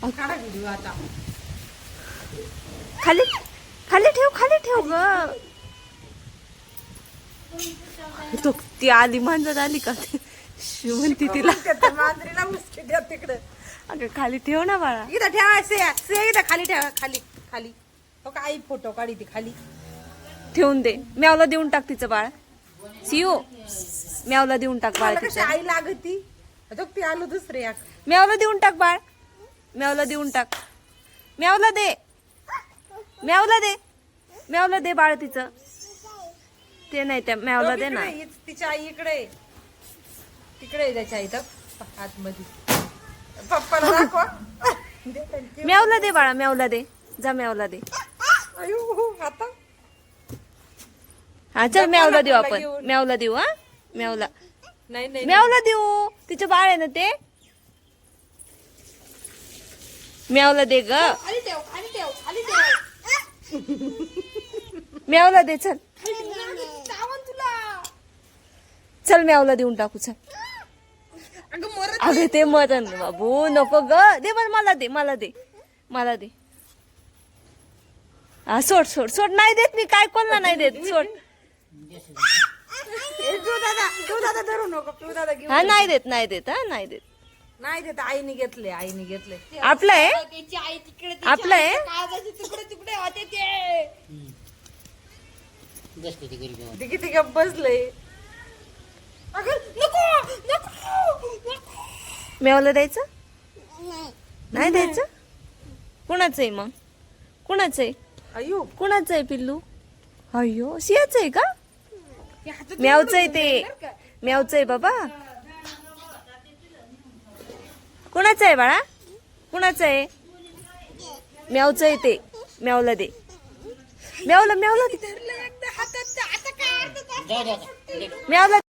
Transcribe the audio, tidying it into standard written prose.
काढा व्हिडिओ आता. खाली खाली ठेव ग. तो ती आली मांजर आली का ते म्हणती तिला मांजरीला मुसकी द्या तिकडं. अगं खाली ठेव ना बाळा. इथं ठेवा से इथं खाली ठेवा. खाली खाली हो का आई फोटो काढी ती खाली ठेवून दे. म्यावला देऊन टाक तिचं बाळ. सिओ म्यावला देऊन टाक बाळ कशी आई लागती. ती आलो दुसरे एक. म्यावला देऊन टाक बाळ. म्यावला देऊन टाक. म्यावला दे. म्यावला दे. म्यावला दे बाळ तिचं. ते नाही त्या म्यावला दे ना. तिच्या आई इकडे तिकडे त्याच्या आई तर आतमध्ये पप्पाला दाखवा. म्यावला दे बाळा. म्यावला दे. जा म्यावला दे. अयो आता हा चल म्यावला देऊ आपण. म्यावला देऊ. हा म्यावला नाही नाही म्यावला देऊ. तिचं बाळ आहे ना ते. म्यावला दे ग. खाली ठेव खाली ठेव खाली ठेव. म्यावला दे. चल चावन तुला. चल म्यावला देऊन टाकू. चल अगं मरत अगं ते मटन बाबू नको ग. दे मला दे. मला दे. मला दे. हा सोड सोड सोड. नाही देत मी. काय कोणला नाही देत. सोड. तू दादा धरू नको. तू दादा घेऊ. हा नाही देत. नाही देत. हा नाही देत. नाही देत. आईने घेतले आईने घेतले. आपलं आहे. त्याची आई तिकडे आपलं आहे. काळजाचे तुकडे तुकडे होते ते. ते किती गप बसले. अगं नको नको. मेवलं द्यायचं. नाही द्यायचं. कुणाचं आहे मग. कुणाचं आहे. अयो कुणाचं आहे पिल्लू. अय्यो सियाचं आहे का. म्यावचं आहे ते. म्यावचं आहे बाबा. कुणाचं आहे बाळा. कुणाचं आहे. म्यावचं आहे ते. म्यावला दे. म्यावला म्यावला दे. म्यावला